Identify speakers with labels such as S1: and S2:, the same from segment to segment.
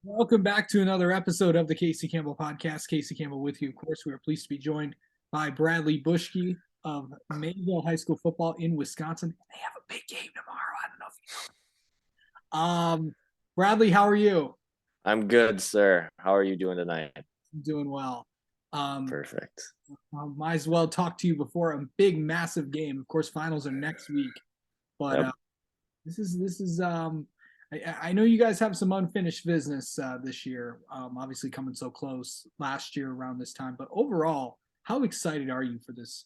S1: Welcome back to another episode of the Casey Campbell Podcast. Casey Campbell with you. Of course, we are pleased to be joined by Bradley Bushke of Mayville High School football in Wisconsin. They have a big game tomorrow. I don't know if you know. Bradley, how are you?
S2: I'm good, sir. How are you doing tonight?
S1: I'm doing well. Um,
S2: Perfect.
S1: might as well talk to you before a big, massive game. Of course, finals are next week, but
S2: Yep.
S1: this is. I know you guys have some unfinished business this year. Obviously, coming so close last year around this time. But overall, how excited are you for this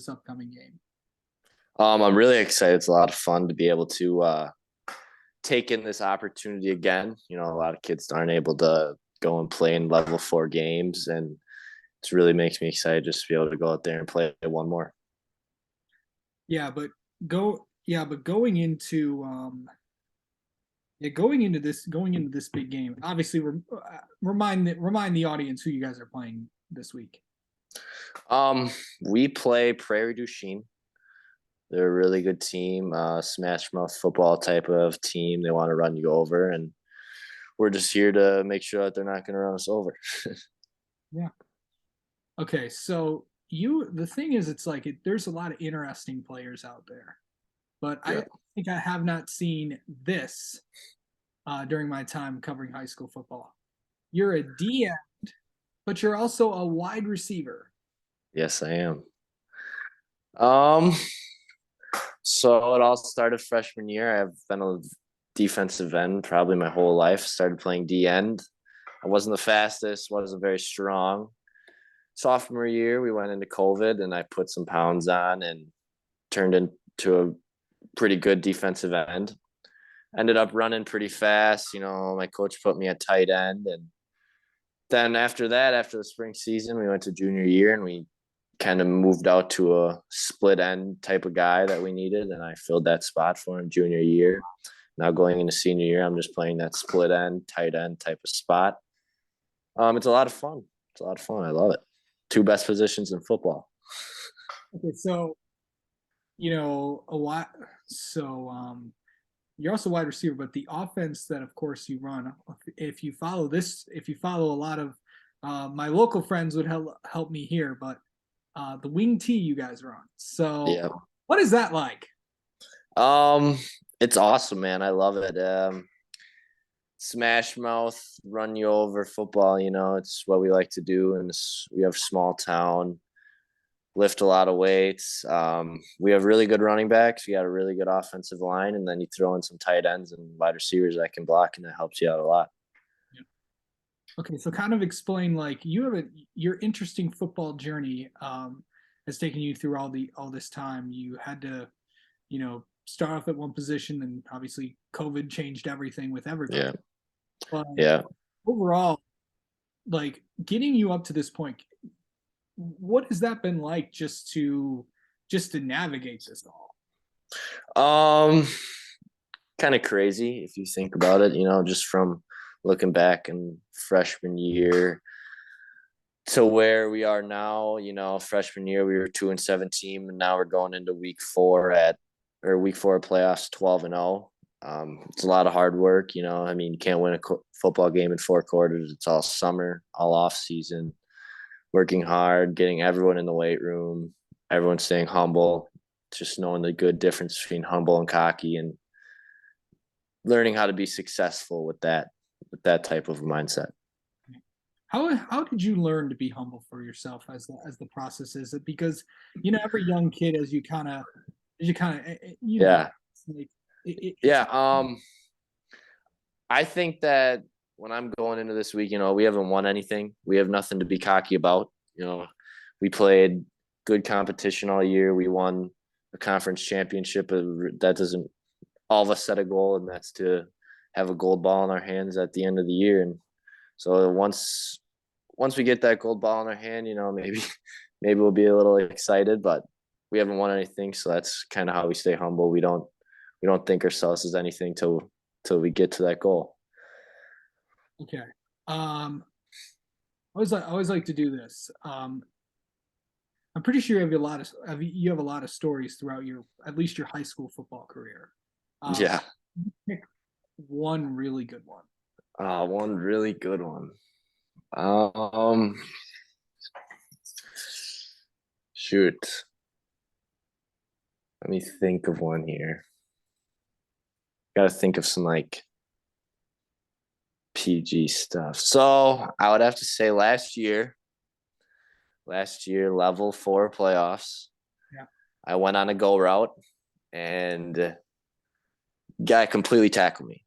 S1: upcoming game?
S2: I'm really excited. It's a lot of fun to be able to take in this opportunity again. A lot of kids aren't able to go and play in level 4 games, and it really makes me excited just to be able to go out there and play one more.
S1: Yeah, but going into going into this big game. Obviously, remind the audience who you guys are playing this week.
S2: We play Prairie du Chien. They're a really good team, smash mouth football type of team. They want to run you over, and we're just here to make sure that they're not going to run us over.
S1: Yeah. Okay, so the thing is, it's like there's a lot of interesting players out there, but I
S2: Yeah.
S1: think I have not seen this during my time covering high school football. You're a DM, but you're also a wide receiver.
S2: Yes, I am. Um, So it all started freshman year. I've been a defensive end probably my whole life. Started playing D end. I wasn't the fastest, wasn't very strong. Sophomore year, we went into COVID and I put some pounds on and turned into a pretty good defensive end. Ended up running pretty fast. My coach put me at tight end. And then after that, after the spring season, we went to junior year and we kind of moved out to a split end type of guy that we needed, and I filled that spot for him junior year. Now going into senior year, I'm just playing that split end, tight end type of spot. It's a lot of fun. It's a lot of fun. I love it. Two best positions in football.
S1: Okay, so a lot. So you're also a wide receiver, but the offense that, of course, you run, if you follow a lot of my local friends would help me here, but the wing T you guys run. So,
S2: Yeah.
S1: what is that like?
S2: Um, it's awesome, man. I love it. Smash mouth, run you over football. It's what we like to do, and we have small town. Lift a lot of weights. We have really good running backs. We got a really good offensive line, and then you throw in some tight ends and wide receivers that can block, and that helps you out a lot.
S1: Okay, so kind of explain like your interesting football journey has taken you through all this time. You had to, start off at one position, and obviously COVID changed everything with everybody.
S2: Yeah,
S1: But
S2: yeah.
S1: overall, like getting you up to this point, what has that been like just to navigate this all?
S2: Um, Kind of crazy if you think about it. Just from looking back in freshman year to where we are now. Freshman year we were 2-7 team, and now we're going into week four playoffs 12-0. It's a lot of hard work. I mean, you can't win a football game in 4 quarters. It's all summer, all off season, working hard, getting everyone in the weight room, everyone staying humble, just knowing the good difference between humble and cocky, and learning how to be successful with that type of mindset.
S1: How did you learn to be humble for yourself as the process is? It because every young kid
S2: Yeah.
S1: it's like it's
S2: Yeah. I think that when I'm going into this week, we haven't won anything. We have nothing to be cocky about. We played good competition all year. We won a conference championship. That doesn't all of us set a goal, and that's to have a gold ball in our hands at the end of the year. And so once we get that gold ball in our hand, maybe we'll be a little excited, but we haven't won anything, so that's kind of how we stay humble. We don't think ourselves as anything till we get to that goal.
S1: okay. I always like to do this. I'm pretty sure you have a lot of stories throughout your at least your high school football career. Um,
S2: Yeah.
S1: Pick one really good one.
S2: One really good one. Um, Shoot. Let me think of one here. Got to think of some like PG stuff. So I would have to say last year, level 4 playoffs.
S1: Yeah.
S2: I went on a go route and guy completely tackled me.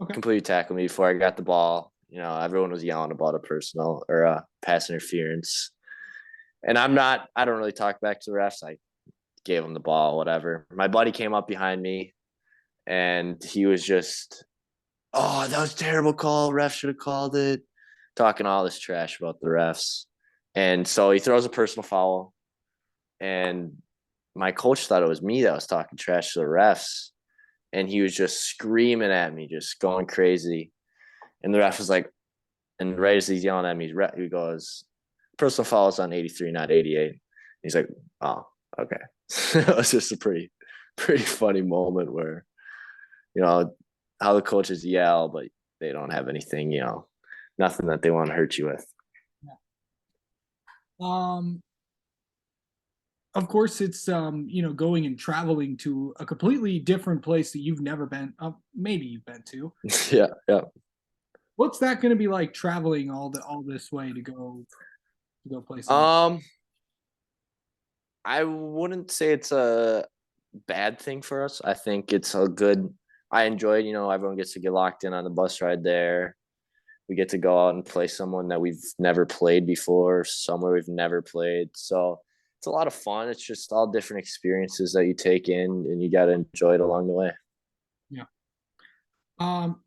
S1: Okay.
S2: Completely tackled me before I got the ball. You know, everyone was yelling about a personal or a pass interference. And I don't really talk back to the refs. I gave him the ball, whatever. My buddy came up behind me and he was just, oh, that was a terrible call. Ref should have called it. Talking all this trash about the refs. And so he throws a personal foul. And my coach thought it was me that was talking trash to the refs. And he was just screaming at me, just going crazy. And the ref was like, and right as he's yelling at me, he goes, personal foul is on 83, not 88. He's like, oh, okay. It was just a pretty funny moment where, you know, how the coaches yell, but they don't have anything, you know, nothing that they want to hurt you with.
S1: Um, of course, it's going and traveling to a completely different place that you've never been. Maybe you've been to.
S2: Yeah, yeah.
S1: What's that going to be like traveling all this way to go play some?
S2: Um, I wouldn't say it's a bad thing for us. I think it's a good. I enjoy, you know, everyone gets to get locked in on the bus ride there. We get to go out and play someone that we've never played before, somewhere we've never played. So it's a lot of fun. It's just all different experiences that you take in, and you got to enjoy it along the way.
S1: Yeah. Um,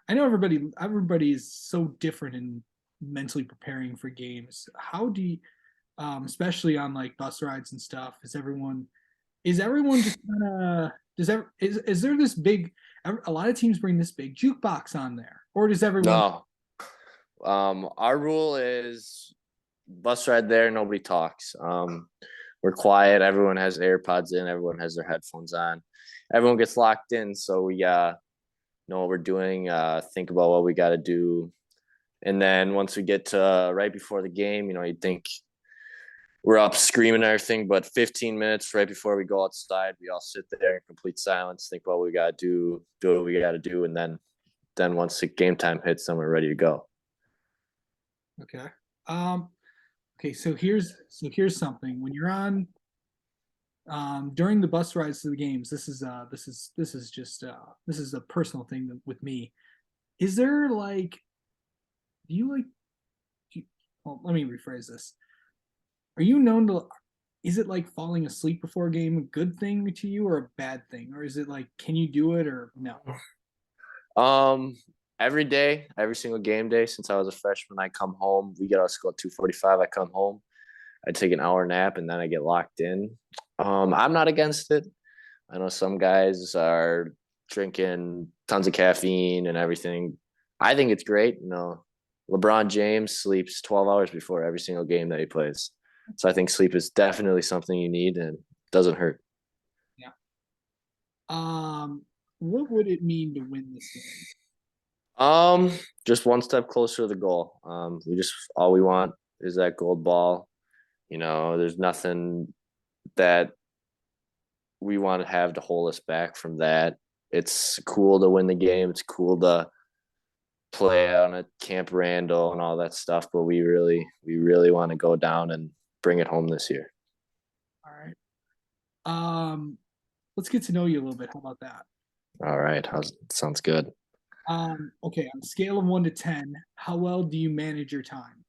S1: I know everybody is so different in mentally preparing for games. How do you, especially on like bus rides and stuff, is everyone just kind of is there this big a lot of teams bring this big jukebox on there, or does everyone?
S2: No, our rule is bus ride there, nobody talks. We're quiet. Everyone has AirPods in. Everyone has their headphones on. Everyone gets locked in, so we know what we're doing. Think about what we got to do, and then once we get to right before the game, you know, you'd think we're up screaming and everything, but 15 minutes right before we go outside, we all sit there in complete silence, think about what we got to do what we got to do, and then once the game time hits, then we're ready to go.
S1: Okay. Um, okay, so here's something. When you're on during the bus rides to the games, this is a personal thing with me. Is there like do you like do you, well, let me rephrase this. Are you known to is it like falling asleep before a game a good thing to you or a bad thing? Or is it like can you do it or no?
S2: Um, every day, every single game day since I was a freshman, I come home. We get out of school at 2:45. I come home. I take an hour nap and then I get locked in. I'm not against it. I know some guys are drinking tons of caffeine and everything. I think it's great. You know, LeBron James sleeps 12 hours before every single game that he plays. So I think sleep is definitely something you need and doesn't hurt.
S1: Yeah. Um, what would it mean to win this game?
S2: Um, just one step closer to the goal. We just all we want is that gold ball. You know, there's nothing that we want to have to hold us back from that. It's cool to win the game. It's cool to play on a Camp Randall and all that stuff, but we really want to go down and bring it home this year.
S1: All right. Um, let's get to know you a little bit. How about that?
S2: All right, sounds good.
S1: Okay, on a scale of 1 to 10, how well do you manage your time?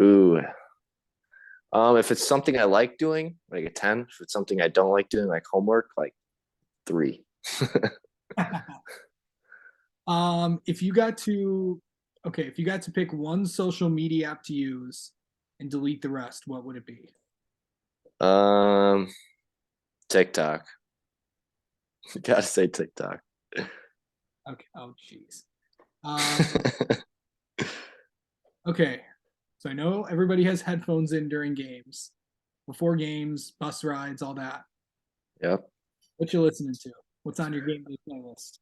S2: Ooh, if it's something I like doing, like a 10. If it's something I don't like doing, like homework, like 3.
S1: If you got to, okay, if you got to pick one social media app to use and delete the rest, what would it be?
S2: um, TikTok. Gotta say TikTok.
S1: Okay. Oh, jeez. Um, okay. So I know everybody has headphones in during games, before games, bus rides, all that.
S2: Yep.
S1: What you listening to? What's on your game day playlist?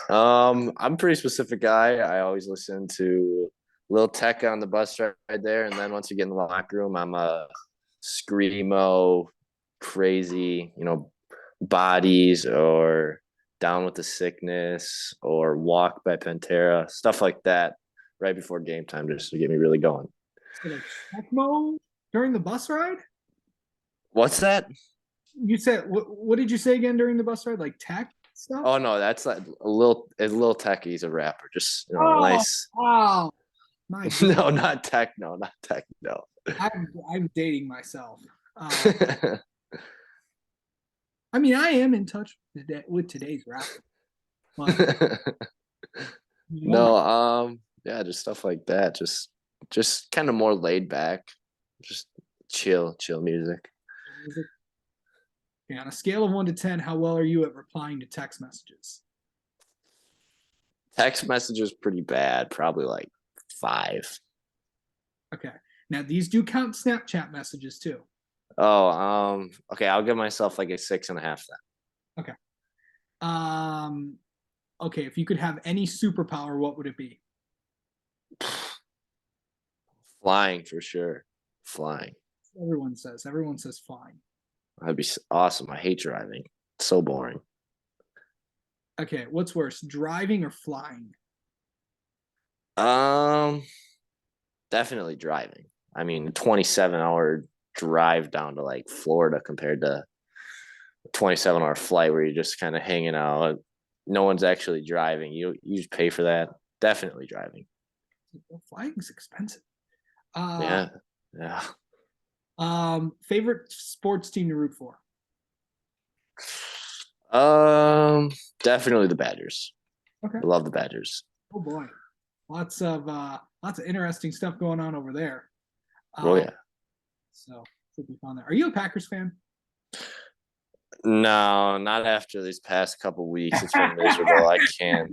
S2: I'm a pretty specific guy. I always listen to Lil Tech on the bus right there, and then once you get in the locker room, I'm a screamo, crazy, bodies or Down with the Sickness or Walk by Pantera, stuff like that. Right before game time, just to get me really going.
S1: So like Tecmo during the bus ride?
S2: What's that?
S1: You said what did you say again during the bus ride? Like tech stuff?
S2: Oh no, that's like a little Tech. He's a rapper. Just
S1: Oh,
S2: nice.
S1: wow. My goodness.
S2: No, not techno, not techno.
S1: I'm dating myself. I mean, I am in touch with today's rap, but oh my
S2: No, yeah, just stuff like that. Just kind of more laid back, just chill music.
S1: music. Okay, on a scale of 1 to 10, how well are you at replying to text messages?
S2: Text messages pretty bad, probably like 5.
S1: Okay. Now these do count Snapchat messages too.
S2: Oh, okay, I'll give myself like a 6.5 then.
S1: Okay. Okay, if you could have any superpower, what would it be?
S2: Flying for sure. Flying.
S1: Everyone says flying.
S2: That'd be awesome. I hate driving. It's so boring.
S1: Okay, what's worse, driving or flying?
S2: Um, Definitely driving. I mean, a 27-hour drive down to like Florida compared to a 27-hour flight where you're just kind of hanging out. No one's actually driving. You just pay for that. Definitely driving.
S1: Flying's expensive.
S2: Yeah. Yeah.
S1: Favorite sports team to root for?
S2: Definitely the Badgers.
S1: Okay.
S2: I love the Badgers.
S1: Oh boy, lots of interesting stuff going on over there.
S2: Oh yeah.
S1: So should be fun there. Are you a Packers fan?
S2: No, not after these past couple weeks. It's been miserable. I can't.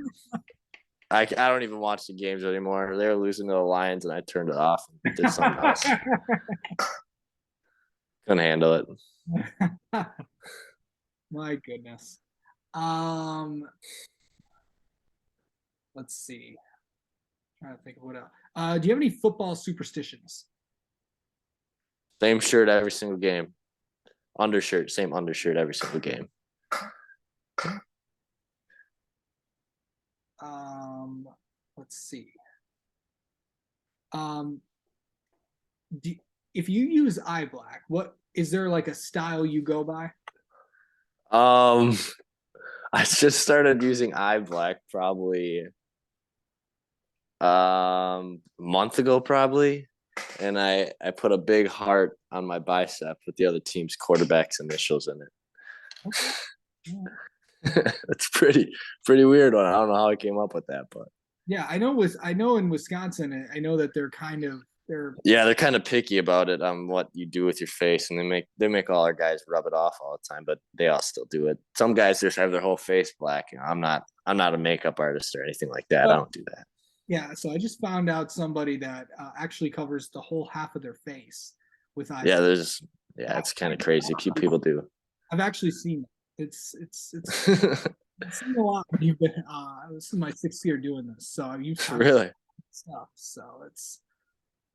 S2: I don't even watch the games anymore. They were losing to the Lions, and I turned it off and did something else. Couldn't handle it.
S1: My goodness. Let's see. Trying to think of what else. Do you have any football superstitions?
S2: Same shirt every single game. Undershirt, same undershirt every single game.
S1: Let's see. If you use eye black, what is there like a style you go by?
S2: I just started using eye black probably month ago probably, and I put a big heart on my bicep with the other team's quarterback's initials in it.
S1: Okay. Yeah.
S2: It's pretty weird one. I don't know how I came up with that, but
S1: Yeah, I know in Wisconsin, I know that they're kind of
S2: they're kind of picky about it on what you do with your face, and they make all our guys rub it off all the time, but they all still do it. Some guys just have their whole face black. I'm not a makeup artist or anything like that. I don't do that.
S1: Yeah, so I just found out somebody that actually covers the whole half of their face with eye.
S2: Yeah, it's kind of crazy. People do.
S1: I've actually seen it. It's I've seen a lot when you've been. This is my 6th year doing this, so I've used
S2: Really
S1: stuff. So it's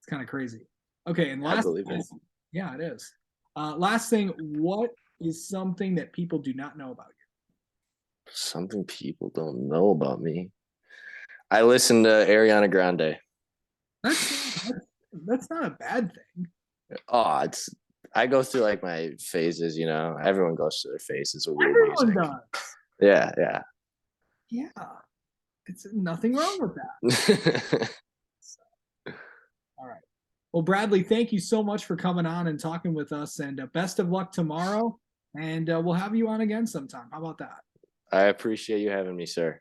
S1: kind of crazy. Okay, and
S2: I
S1: last,
S2: believe it.
S1: yeah, it is. Last thing, what is something that people do not know about you?
S2: Something people don't know about me. I listen to Ariana Grande.
S1: That's not a bad thing.
S2: Oh, I go through like my phases, Everyone goes through their phases with weird
S1: Everyone
S2: music.
S1: does.
S2: Yeah.
S1: Yeah, it's nothing wrong with that. All right. Well, Bradley, thank you so much for coming on and talking with us, and best of luck tomorrow. And we'll have you on again sometime. How about that?
S2: I appreciate you having me, sir.